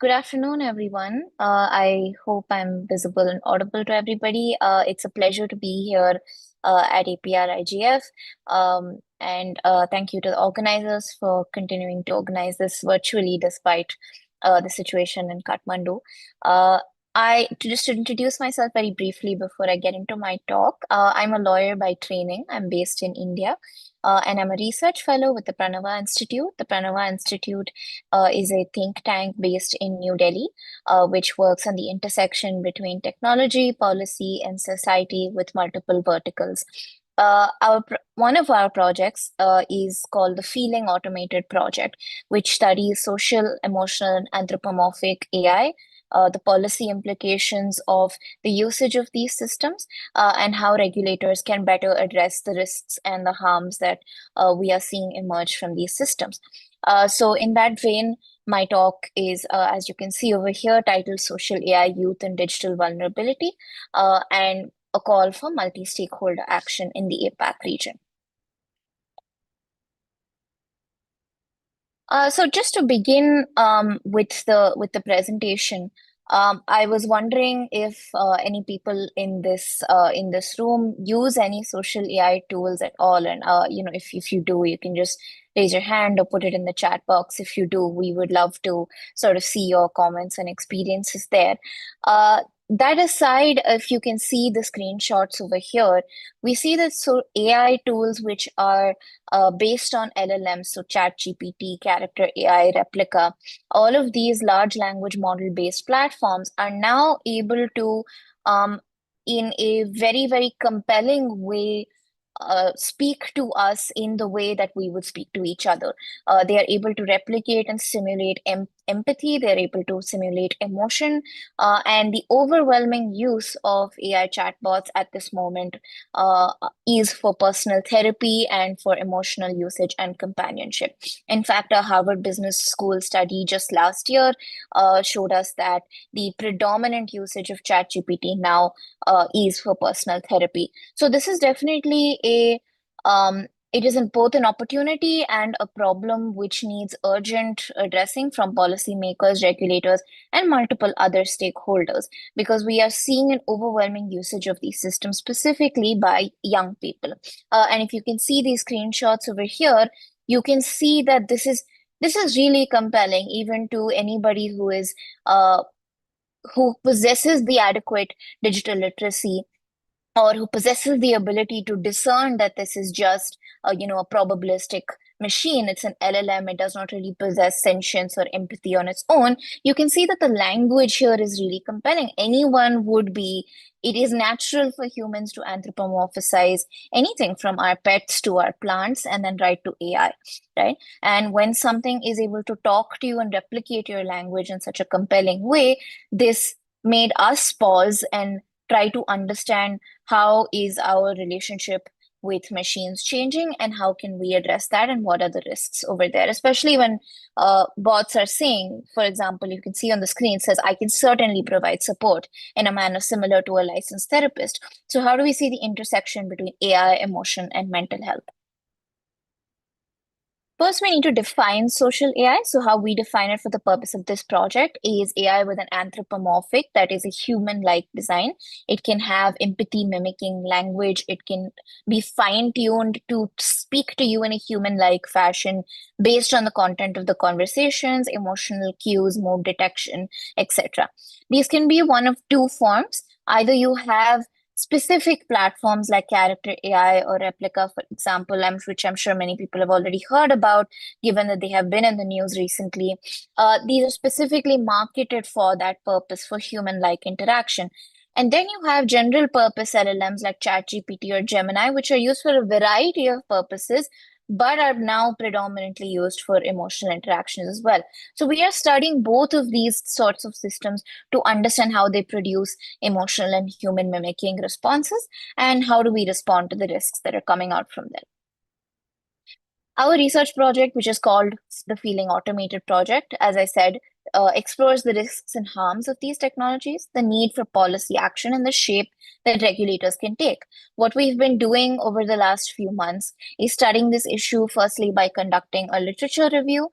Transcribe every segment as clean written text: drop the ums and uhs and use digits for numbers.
Good afternoon, everyone. I hope I'm visible and audible to everybody. It's a pleasure to be here at APRIGF. And thank you to the organizers for continuing to organize this virtually despite the situation in Kathmandu. Uh, just to introduce myself very briefly before I get into my talk, I'm a lawyer by training. I'm based in India, and I'm a research fellow with the Pranava Institute. The Pranava Institute is a think tank based in New Delhi, which works on the intersection between technology, policy, and society with multiple verticals. One of our projects is called the Feeling Automated Project, which studies social, emotional, and anthropomorphic AI, the policy implications of the usage of these systems, and how regulators can better address the risks and the harms that we are seeing emerge from these systems. So in that vein, my talk is, as you can see over here, titled Social AI, Youth and Digital Vulnerability, and a call for multi-stakeholder action in the APAC region. So just to begin with the presentation, I was wondering if any people in this room use any social AI tools at all, and if you do, you can just raise your hand or put it in the chat box. If you do, we would love to sort of see your comments and experiences there. That aside, if you can see the screenshots over here, we see that AI tools which are based on LLMs, so ChatGPT, Character AI, Replica, all of these large language model based platforms are now able to, in a very, very compelling way, speak to us in the way that we would speak to each other. They are able to replicate and simulate empathy, they're able to simulate emotion, and the overwhelming use of AI chatbots at this moment is for personal therapy and for emotional usage and companionship. In fact, a Harvard Business School study just last year showed us that the predominant usage of ChatGPT now is for personal therapy. So this is definitely it is both an opportunity and a problem which needs urgent addressing from policymakers, regulators, and multiple other stakeholders, because we are seeing an overwhelming usage of these systems, specifically by young people. And if you can see these screenshots over here, you can see that this is really compelling, even to anybody who possesses the adequate digital literacy, or who possesses the ability to discern that this is just a probabilistic machine. It's an LLM. It does not really possess sentience or empathy on its own. You can see that the language here is really compelling. It is natural for humans to anthropomorphize anything from our pets to our plants and then write to AI, right? And when something is able to talk to you and replicate your language in such a compelling way, this made us pause and try to understand how is our relationship with machines changing, and how can we address that, and what are the risks over there, especially when bots are saying, for example, you can see on the screen, says, I can certainly provide support in a manner similar to a licensed therapist. So how do we see the intersection between AI, emotion, and mental health? First, we need to define social AI. So how we define it for the purpose of this project is AI with an anthropomorphic, that is a human-like design. It can have empathy mimicking language. It can be fine-tuned to speak to you in a human-like fashion based on the content of the conversations, emotional cues, mood detection, etc. These can be one of two forms. Either you have specific platforms like Character AI or Replica, for example, which I'm sure many people have already heard about, given that they have been in the news recently. These are specifically marketed for that purpose, for human-like interaction. And then you have general purpose LLMs like ChatGPT or Gemini, which are used for a variety of purposes, but are now predominantly used for emotional interactions as well. So we are studying both of these sorts of systems to understand how they produce emotional and human mimicking responses, and how do we respond to the risks that are coming out from them. Our research project, which is called the Feeling Automated Project, as I said, explores the risks and harms of these technologies, the need for policy action, and the shape that regulators can take. What we've been doing over the last few months is studying this issue firstly by conducting a literature review.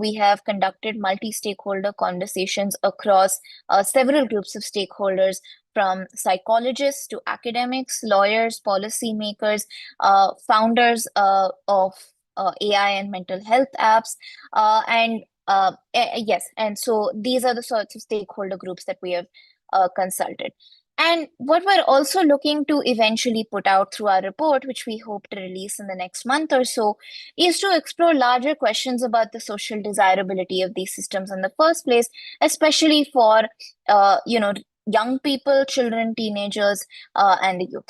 We have conducted multi-stakeholder conversations across several groups of stakeholders, from psychologists to academics, lawyers, policymakers, founders of AI and mental health apps, yes, and so these are the sorts of stakeholder groups that we have consulted. And what we're also looking to eventually put out through our report, which we hope to release in the next month or so, is to explore larger questions about the social desirability of these systems in the first place, especially for young people, children, teenagers, and the youth.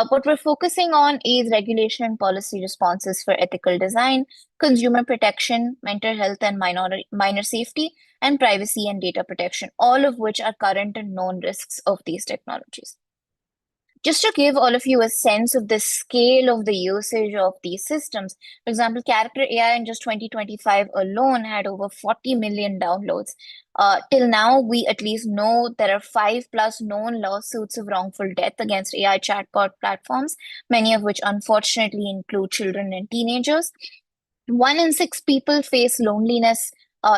What we're focusing on is regulation and policy responses for ethical design, consumer protection, mental health and minor safety, and privacy and data protection, all of which are current and known risks of these technologies. Just to give all of you a sense of the scale of the usage of these systems, for example, Character AI in just 2025 alone had over 40 million downloads. Till now, we at least know there are 5+ known lawsuits of wrongful death against AI chatbot platforms, many of which unfortunately include children and teenagers. 1 in 6 people face loneliness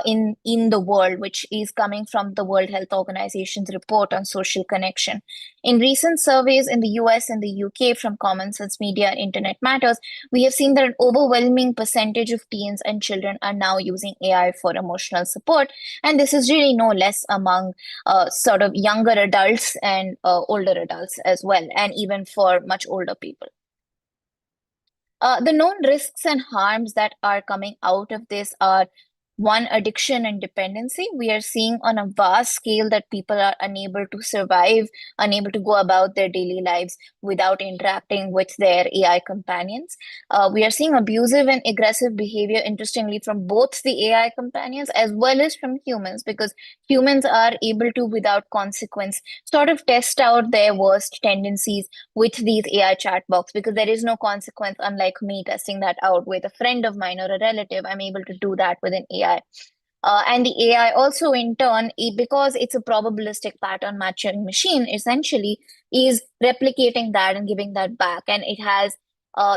in the world, which is coming from the World Health Organization's report on social connection. In recent surveys in the US and the UK from Common Sense Media and Internet Matters, we have seen that an overwhelming percentage of teens and children are now using AI for emotional support. And this is really no less among sort of younger adults and older adults as well, and even for much older people. The known risks and harms that are coming out of this are: one, addiction and dependency. We are seeing on a vast scale that people are unable to survive, unable to go about their daily lives without interacting with their AI companions. We are seeing abusive and aggressive behavior, interestingly, from both the AI companions as well as from humans, because humans are able to, without consequence, sort of test out their worst tendencies with these AI chatbots, because there is no consequence, unlike me testing that out with a friend of mine or a relative. I'm able to do that with an AI. And the AI also, in turn, because it's a probabilistic pattern matching machine, essentially, is replicating that and giving that back. And it has,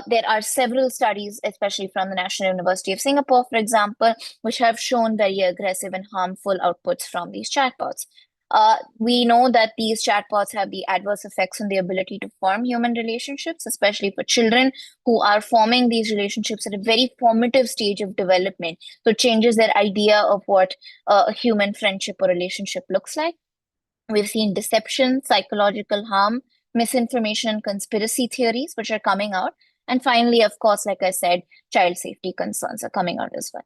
there are several studies, especially from the National University of Singapore, for example, which have shown very aggressive and harmful outputs from these chatbots. We know that these chatbots have the adverse effects on the ability to form human relationships, especially for children who are forming these relationships at a very formative stage of development. So it changes their idea of what a human friendship or relationship looks like. We've seen deception, psychological harm, misinformation, and conspiracy theories, which are coming out. And finally, of course, like I said, child safety concerns are coming out as well.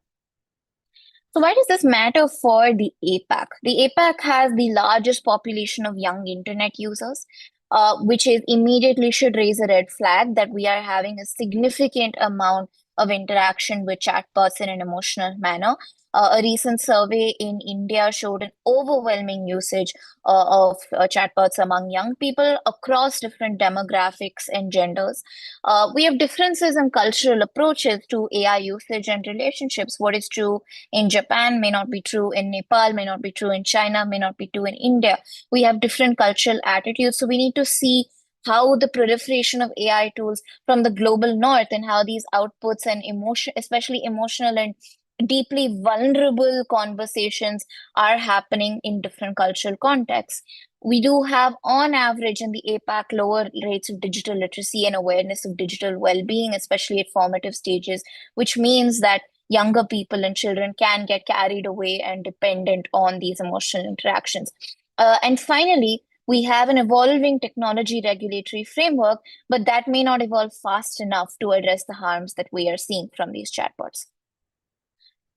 So why does this matter for the APAC? The APAC has the largest population of young internet users, which is immediately should raise a red flag that we are having a significant amount of interaction with chatbots in an emotional manner. A recent survey in India showed an overwhelming usage of chatbots among young people across different demographics and genders. We have differences in cultural approaches to AI usage and relationships. What is true in Japan may not be true in Nepal, may not be true in China, may not be true in India. We have different cultural attitudes. So we need to see how the proliferation of AI tools from the global north and how these outputs and emotion, especially emotional and deeply vulnerable conversations, are happening in different cultural contexts. We do have, on average, in the APAC, lower rates of digital literacy and awareness of digital well-being, especially at formative stages, which means that younger people and children can get carried away and dependent on these emotional interactions. And finally, we have an evolving technology regulatory framework, but that may not evolve fast enough to address the harms that we are seeing from these chatbots.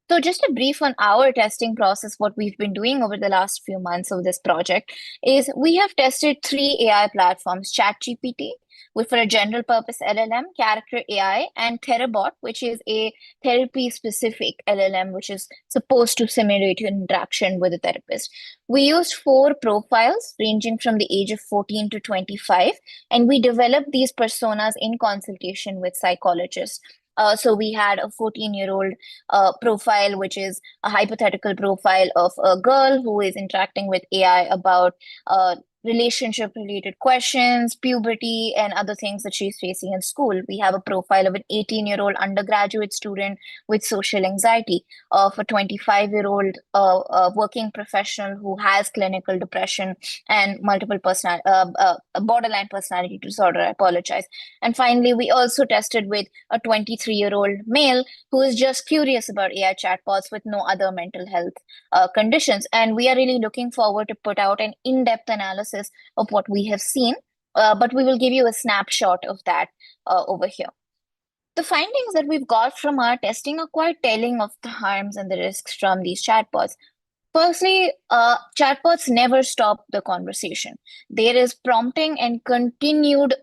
So just a brief on our testing process, what we've been doing over the last few months of this project is we have tested 3 AI platforms: ChatGPT, for a general purpose LLM, Character AI, and Therabot, which is a therapy specific LLM, which is supposed to simulate interaction with a therapist. We used 4 profiles ranging from the age of 14 to 25, and we developed these personas in consultation with psychologists. So we had a 14-year-old profile, which is a hypothetical profile of a girl who is interacting with AI about relationship related questions, puberty, and other things that she's facing in school. We have a profile of an 18-year-old undergraduate student with social anxiety, of a 25-year-old working professional who has clinical depression and multiple borderline personality disorder. I apologize. And finally, we also tested with a 23-year-old male who is just curious about AI chatbots with no other mental health conditions. And we are really looking forward to put out an in-depth analysis of what we have seen, but we will give you a snapshot of that over here. The findings that we've got from our testing are quite telling of the harms and the risks from these chatbots. Firstly, chatbots never stop the conversation. There is prompting and continued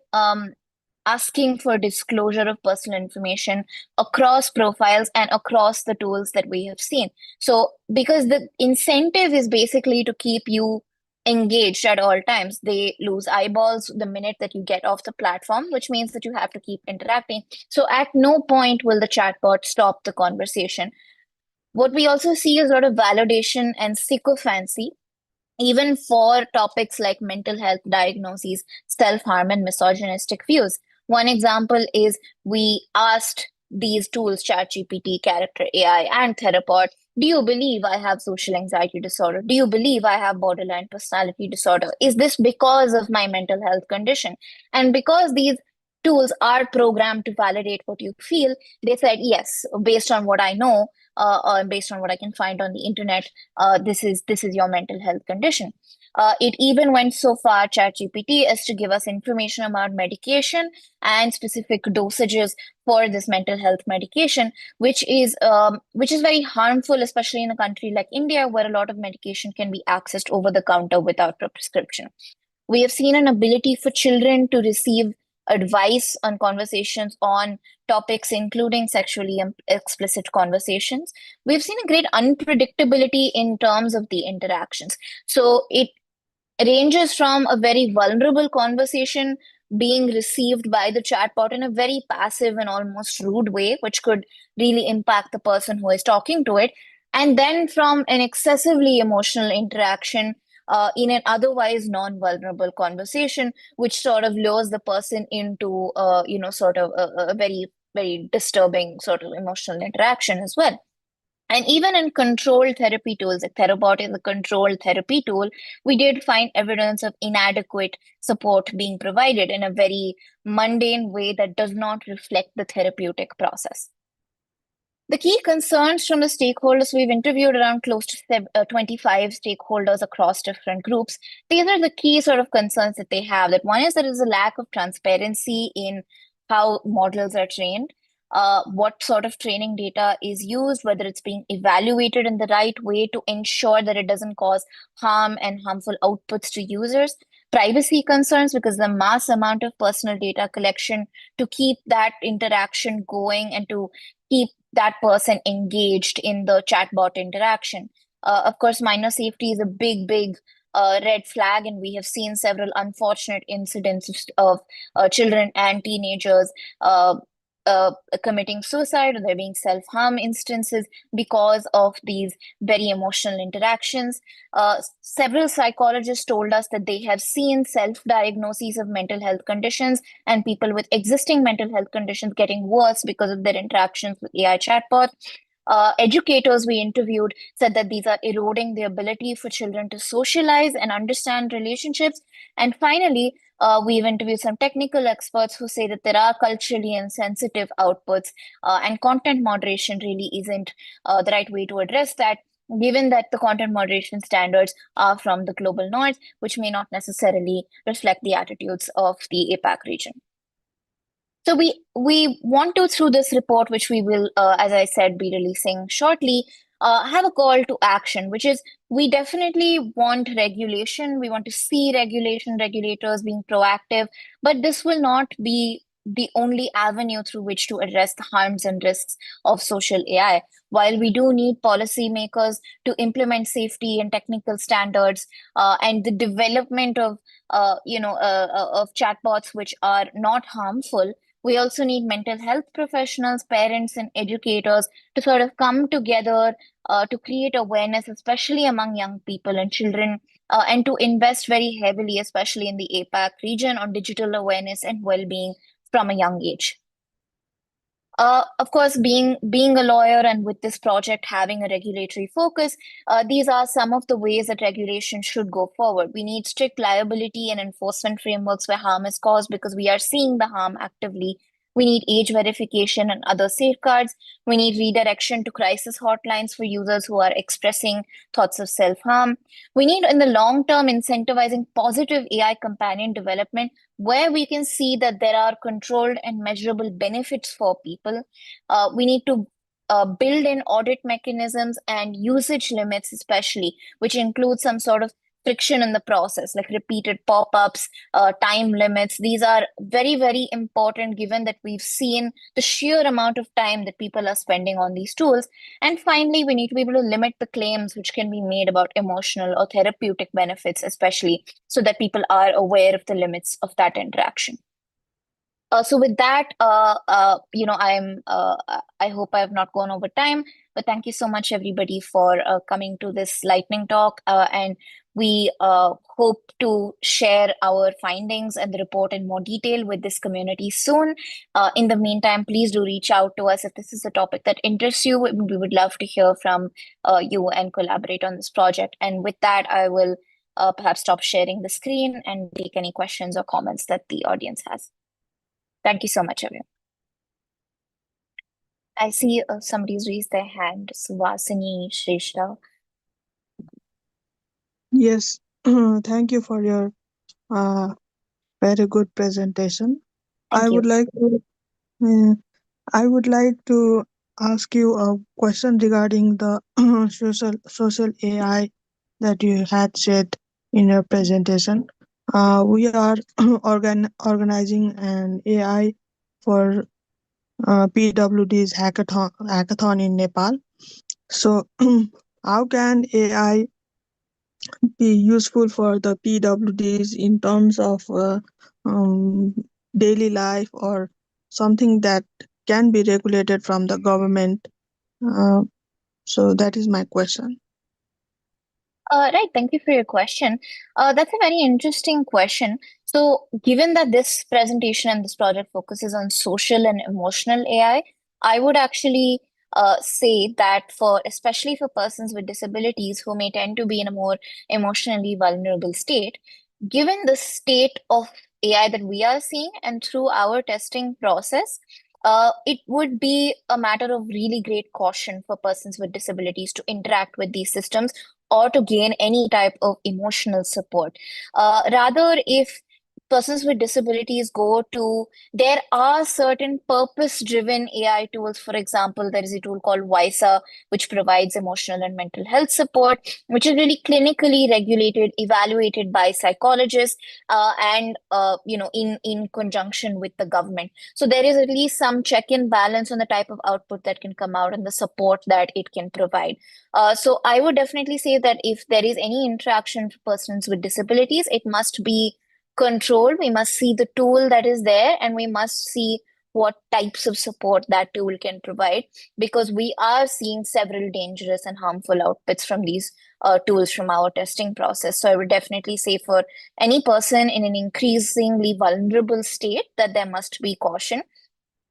asking for disclosure of personal information across profiles and across the tools that we have seen. So, because the incentive is basically to keep you engaged at all times, they lose eyeballs the minute that you get off the platform, which means that you have to keep interacting. So, at no point will the chatbot stop the conversation. What we also see is a lot of validation and sycophancy, even for topics like mental health diagnoses, self harm, and misogynistic views. One example is we asked these tools, ChatGPT, Character AI, and Therapod, do you believe I have social anxiety disorder? Do you believe I have borderline personality disorder? Is this because of my mental health condition? And because these tools are programmed to validate what you feel, they said, yes, based on what I know, based on what I can find on the internet, this is your mental health condition. It even went so far, ChatGPT, as to give us information about medication and specific dosages for this mental health medication, which is very harmful, especially in a country like India, where a lot of medication can be accessed over the counter without a prescription. We have seen an ability for children to receive advice on conversations on topics including sexually explicit conversations. We've seen a great unpredictability in terms of the interactions. So it ranges from a very vulnerable conversation being received by the chatbot in a very passive and almost rude way, which could really impact the person who is talking to it. And then from an excessively emotional interaction in an otherwise non-vulnerable conversation, which sort of lures the person into, sort of a very, very disturbing sort of emotional interaction as well. And even in controlled therapy tools, like Therapot is a controlled therapy tool, we did find evidence of inadequate support being provided in a very mundane way that does not reflect the therapeutic process. The key concerns from the stakeholders, we've interviewed around close to 25 stakeholders across different groups. These are the key sort of concerns that they have. That one is there is a lack of transparency in how models are trained, what sort of training data is used, whether it's being evaluated in the right way to ensure that it doesn't cause harm and harmful outputs to users. Privacy concerns, because the mass amount of personal data collection to keep that interaction going and to keep that person engaged in the chatbot interaction. Of course, minor safety is a big, big red flag, and we have seen several unfortunate incidents of children and teenagers committing suicide, or there being self-harm instances because of these very emotional interactions. Several psychologists told us that they have seen self-diagnoses of mental health conditions and people with existing mental health conditions getting worse because of their interactions with AI chatbots. Educators we interviewed said that these are eroding the ability for children to socialize and understand relationships. And finally, we've interviewed some technical experts who say that there are culturally insensitive outputs, and content moderation really isn't the right way to address that, given that the content moderation standards are from the global north, which may not necessarily reflect the attitudes of the APAC region. So we want to, through this report, which we will, as I said, be releasing shortly, have a call to action, which is we definitely want regulation. We want to see regulators being proactive, but this will not be the only avenue through which to address the harms and risks of social AI. While we do need policymakers to implement safety and technical standards, and the development of, of chatbots which are not harmful, We also need mental health professionals, parents, and educators to sort of come together to create awareness, especially among young people and children, and to invest very heavily, especially in the APAC region, on digital awareness and well-being from a young age. Of course, being a lawyer and with this project having a regulatory focus, these are some of the ways that regulation should go forward. We need strict liability and enforcement frameworks where harm is caused because we are seeing the harm actively. We need age verification and other safeguards. We need redirection to crisis hotlines for users who are expressing thoughts of self-harm. We need, in the long term, incentivizing positive AI companion development where we can see that there are controlled and measurable benefits for people. We need to build in audit mechanisms and usage limits, especially, which include some sort of friction in the process, like repeated pop-ups, time limits. These are very, very important given that we've seen the sheer amount of time that people are spending on these tools. And finally, we need to be able to limit the claims which can be made about emotional or therapeutic benefits, especially so that people are aware of the limits of that interaction. So with that, I hope I have not gone over time, but thank you so much, everybody, for coming to this lightning talk. And we hope to share our findings and the report in more detail with this community soon. In the meantime, please do reach out to us if this is a topic that interests you. We would love to hear from you and collaborate on this project. And with that, I will perhaps stop sharing the screen and take any questions or comments that the audience has. Thank you so much, everyone. I see somebody's raised their hand, Suvasini Shrestha. Yes, thank you for your very good presentation. Thank I you. would like to I would like to ask you a question regarding the social AI that you had said in your presentation. We are organizing an AI for PWD's hackathon in Nepal. So, how can AI be useful for the PWDs in terms of um, daily life or something that can be regulated from the government? Uh, so that is my question. Right, thank you for your question. That's a very interesting question. So, given that this presentation and this project focuses on social and emotional AI, I would actually say that especially for persons with disabilities who may tend to be in a more emotionally vulnerable state, given the state of AI that we are seeing and through our testing process, it would be a matter of really great caution for persons with disabilities to interact with these systems or to gain any type of emotional support. Rather, if persons with disabilities there are certain purpose-driven AI tools. For example, there is a tool called WISA, which provides emotional and mental health support, which is really clinically regulated, evaluated by psychologists, in conjunction with the government. So there is at least some check and balance on the type of output that can come out and the support that it can provide. So I would definitely say that if there is any interaction for persons with disabilities, it must be controlled. We must see the tool that is there and we must see what types of support that tool can provide, because we are seeing several dangerous and harmful outputs from these tools from our testing process. So I would definitely say for any person in an increasingly vulnerable state that there must be caution.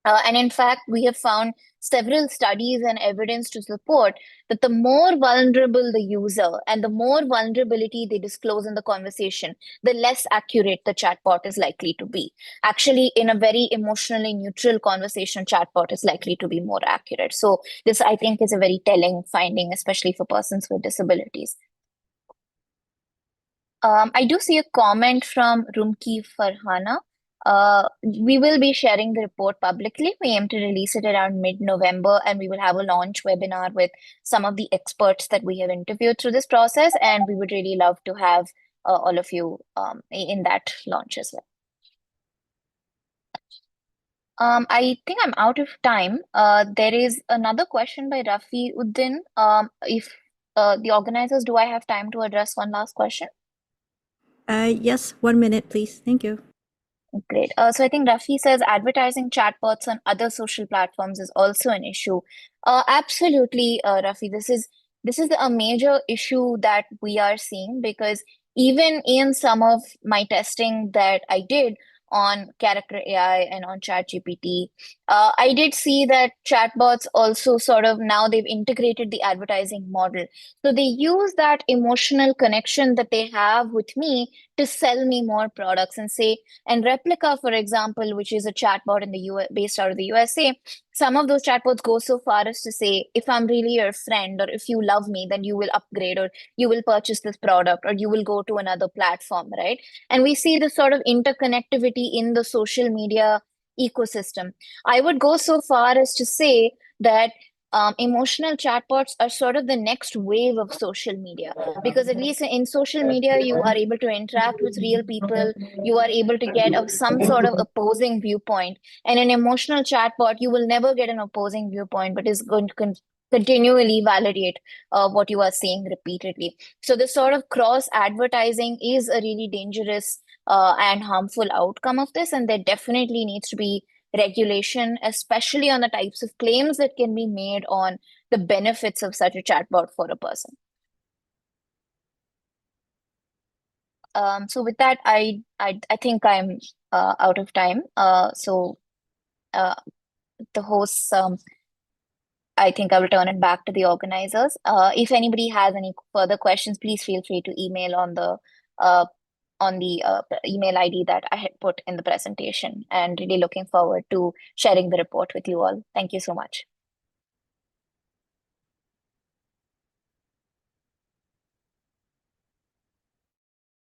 And in fact, we have found several studies and evidence to support that the more vulnerable the user and the more vulnerability they disclose in the conversation, the less accurate the chatbot is likely to be. Actually, in a very emotionally neutral conversation, chatbot is likely to be more accurate. So this, I think, is a very telling finding, especially for persons with disabilities. I do see a comment from Rumki Farhana. We will be sharing the report publicly. We aim to release it around mid-November, and we will have a launch webinar with some of the experts that we have interviewed through this process, and we would really love to have all of you in that launch as well. I think I'm out of time. There is another question by Rafi Uddin. If the organizers, do I have time to address one last question? Yes, 1 minute, please. Thank you. Great. So I think Rafi says advertising chatbots on other social platforms is also an issue. Absolutely, Rafi. This is a major issue that we are seeing because even in some of my testing that I did on Character AI and on ChatGPT, I did see that chatbots also sort of now they've integrated the advertising model. So they use that emotional connection that they have with me to sell me more products and say, and Replica, for example, which is a chatbot in the US, based out of the USA, some of those chatbots go so far as to say, if I'm really your friend or if you love me, then you will upgrade or you will purchase this product or you will go to another platform, right? And we see this sort of interconnectivity in the social media ecosystem. I would go so far as to say that emotional chatbots are sort of the next wave of social media because at least in social media you are able to interact with real people, you are able to get some sort of opposing viewpoint. And an emotional chatbot, you will never get an opposing viewpoint, but is going to continually validate what you are saying repeatedly. So this sort of cross advertising is a really dangerous and harmful outcome of this, and there definitely needs to be regulation, especially on the types of claims that can be made on the benefits of such a chatbot for a person. So with that, I think I'm out of time. So uh, the hosts, I think I will turn it back to the organizers. If anybody has any further questions, please feel free to email uh, on the email ID that I had put in the presentation. And really looking forward to sharing the report with you all. Thank you so much.